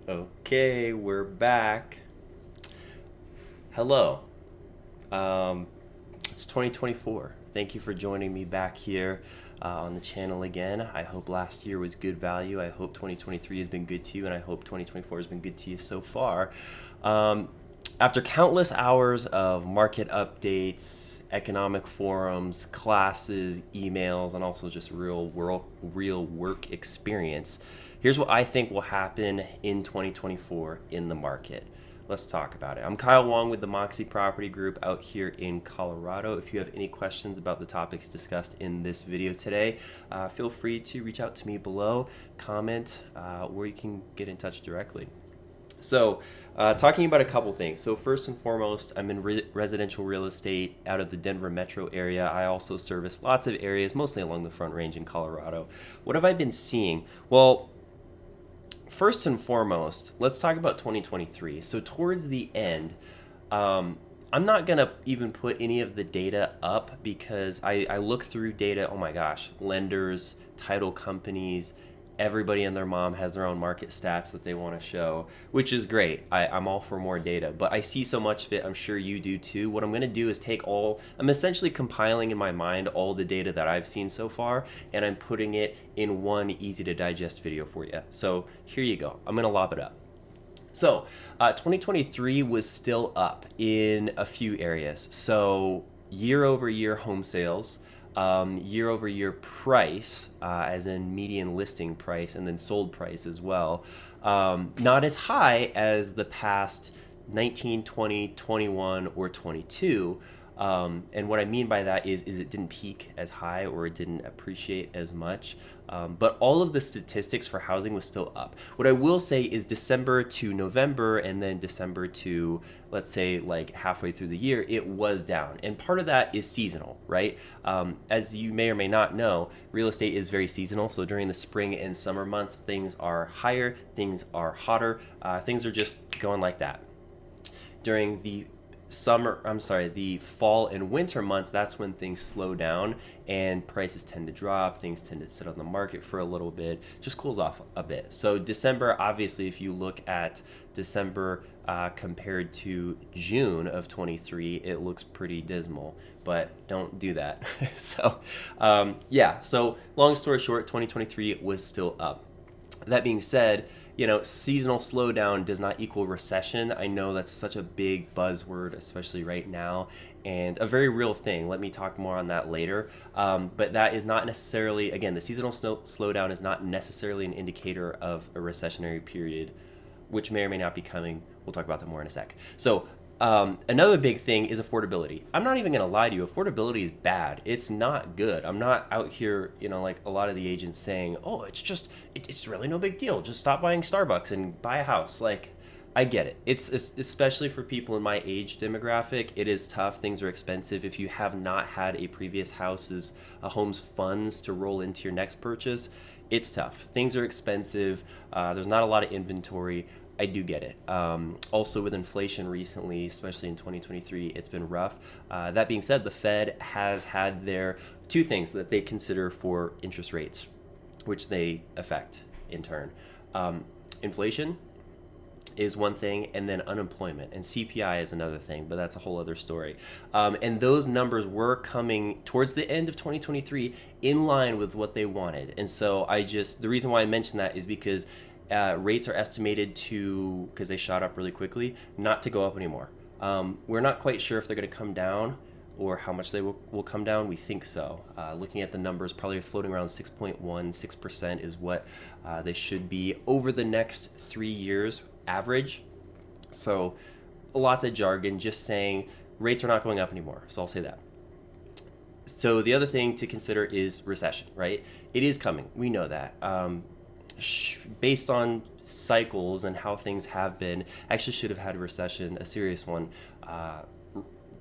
Okay, we're back. Hello. Um, it's 2024. Thank you for joining me back here on the channel again. I hope last year was good value. I hope 2023 has been good to you, and I hope 2024 has been good to you so far. Um, After countless hours of market updates, economic forums, classes, emails, and also just real work experience, here's what I think will happen in 2024 in the market. Let's talk about it. I'm Kyle Wong with the Moxie Property Group out here in Colorado. If you have any questions about the topics discussed in this video today, feel free to reach out to me below, comment, or you can get in touch directly. So, talking about a couple things. So, first and foremost, I'm in residential real estate out of the Denver metro area. I also service lots of areas, mostly along the Front Range in Colorado. What have I been seeing? Well, first and foremost, let's talk about 2023. So, towards the end, I'm not going to even put any of the data up because I look through data. Oh my gosh, lenders, title companies, everybody and their mom has their own market stats that they want to show, which is great. I'm all for more data, but I see so much of it. I'm sure you do too. What I'm going to do is I'm essentially compiling in my mind all the data that I've seen so far, and I'm putting it in one easy to digest video for you. So here you go. I'm going to lob it up. So 2023 was still up in a few areas. So year over year home sales, year over year price, as in median listing price, and then sold price as well. Not as high as the past 19, 20, 21, or 22. And what I mean by that is it didn't peak as high or it didn't appreciate as much. But all of the statistics for housing was still up. What I will say is December to November and then December to, let's say, like halfway through the year, it was down. And part of that is seasonal, right? As you may or may not know, real estate is very seasonal. So during the spring and summer months, things are higher, things are hotter, things are just going like that. During the fall and winter months, that's when things slow down and prices tend to drop. Things tend to sit on the market for a little bit, just cools off a bit. So December, obviously, if you look at December compared to June of 23, it looks pretty dismal, but don't do that. So long story short, 2023 was still up. That being said, seasonal slowdown does not equal recession. I know that's such a big buzzword, especially right now, and a very real thing. Let me talk more on that later. But that is not necessarily, again, the seasonal slowdown is not necessarily an indicator of a recessionary period, which may or may not be coming. We'll talk about that more in a sec. So another big thing is affordability. I'm not even going to lie to you. Affordability is bad. It's not good. I'm not out here, like a lot of the agents saying, oh, it's really no big deal. Just stop buying Starbucks and buy a house. Like, I get it. It's especially for people in my age demographic. It is tough. Things are expensive. If you have not had a previous home's funds to roll into your next purchase, it's tough. Things are expensive. There's not a lot of inventory. I do get it. Also, with inflation recently, especially in 2023, it's been rough. That being said, the Fed has had their two things that they consider for interest rates, which they affect in turn. Inflation is one thing, and then unemployment, and CPI is another thing, but that's a whole other story. And those numbers were coming towards the end of 2023 in line with what they wanted. And so the reason why I mention that is because rates are estimated to, because they shot up really quickly, not to go up anymore. We're not quite sure if they're going to come down or how much they will come down. We think so. Looking at the numbers, probably floating around 6.16% is what they should be over the next 3 years average. So lots of jargon just saying rates are not going up anymore. So I'll say that. So the other thing to consider is recession, right? It is coming. We know that. Based on cycles and how things have been, actually should have had a recession, a serious one,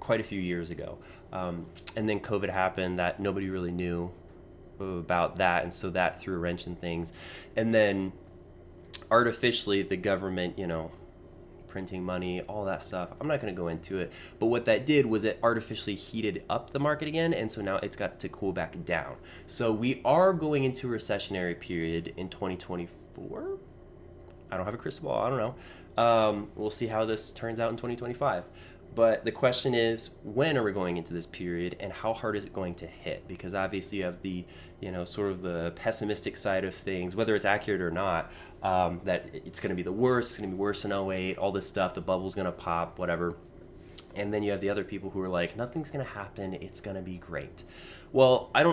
quite a few years ago. And then COVID happened, that nobody really knew about that, and so that threw a wrench in things. And then artificially, the government, printing money, all that stuff. I'm not going to go into it. But what that did was it artificially heated up the market again, and so now it's got to cool back down. So we are going into a recessionary period in 2024. I don't have a crystal ball. I don't know. We'll see how this turns out in 2025. But the question is, when are we going into this period, and how hard is it going to hit? Because obviously you have the, sort of the pessimistic side of things, whether it's accurate or not, that it's going to be the worst, it's going to be worse than '08, all this stuff, the bubble's going to pop, whatever. And then you have the other people who are like, nothing's going to happen, it's going to be great. Well, I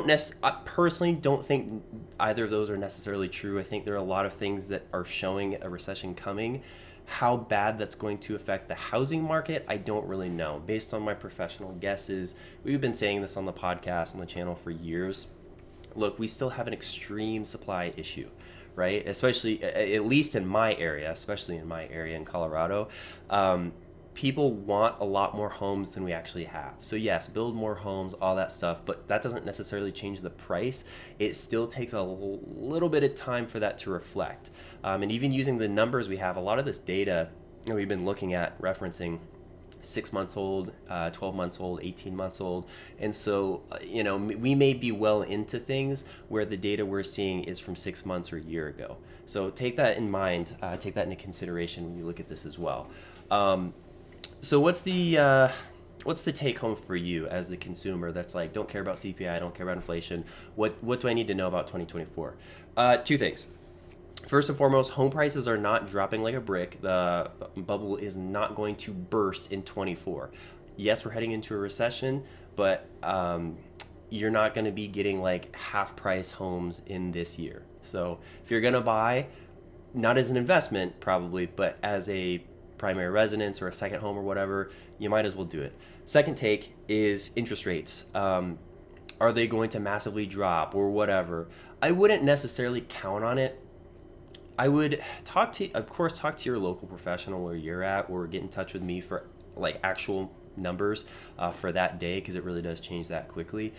personally don't think either of those are necessarily true. I think there are a lot of things that are showing a recession coming. How bad that's going to affect the housing market, I don't really know. Based on my professional guesses, we've been saying this on the podcast, on the channel for years. Look, we still have an extreme supply issue, right? Especially, at least in my area, especially in my area in Colorado. People want a lot more homes than we actually have. So yes, build more homes, all that stuff, but that doesn't necessarily change the price. It still takes a little bit of time for that to reflect. And even using the numbers we have, a lot of this data that we've been looking at, referencing 6 months old, 12 months old, 18 months old. And so, we may be well into things where the data we're seeing is from 6 months or a year ago. So take that in mind, take that into consideration when you look at this as well. So what's the take home for you as the consumer that's like, don't care about CPI, don't care about inflation? What do I need to know about 2024? Two things. First and foremost, home prices are not dropping like a brick. The bubble is not going to burst in 24. Yes, we're heading into a recession, but you're not going to be getting like half price homes in this year. So if you're going to buy, not as an investment probably, but as a primary residence or a second home or whatever, you might as well do it. Second take is interest rates. Are they going to massively drop or whatever? I wouldn't necessarily count on it. I would talk to your local professional where you're at, or get in touch with me for like actual numbers for that day, because it really does change that quickly.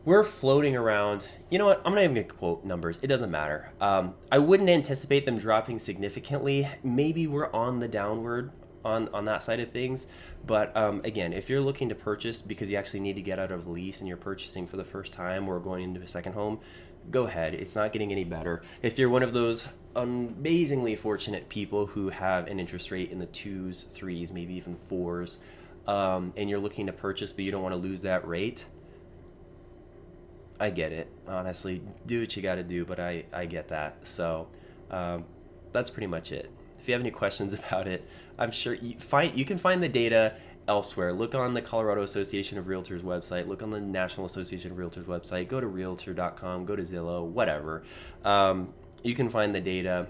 We're floating around, you know what, I'm not even going to quote numbers. It doesn't matter. I wouldn't anticipate them dropping significantly. Maybe we're on the downward on that side of things. But again, if you're looking to purchase because you actually need to get out of a lease and you're purchasing for the first time or going into a second home, go ahead. It's not getting any better. If you're one of those amazingly fortunate people who have an interest rate in the 2s, 3s, maybe even 4s, and you're looking to purchase but you don't want to lose that rate, I get it. Honestly, do what you got to do, but I get that. So that's pretty much it. If you have any questions about it, I'm sure you can find the data elsewhere. Look on the Colorado Association of Realtors website. Look on the National Association of Realtors website. Go to Realtor.com. Go to Zillow. Whatever. You can find the data.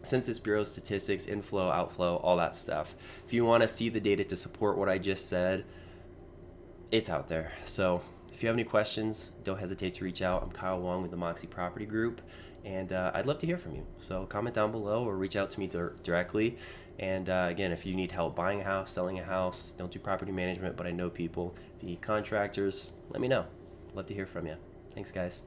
Census Bureau statistics, inflow, outflow, all that stuff. If you want to see the data to support what I just said, it's out there. So if you have any questions, don't hesitate to reach out. I'm Kyle Wong with the Moxie Property Group, and I'd love to hear from you. So comment down below or reach out to me directly. And again, if you need help buying a house, selling a house, don't do property management, but I know people. If you need contractors, let me know. Love to hear from you. Thanks, guys.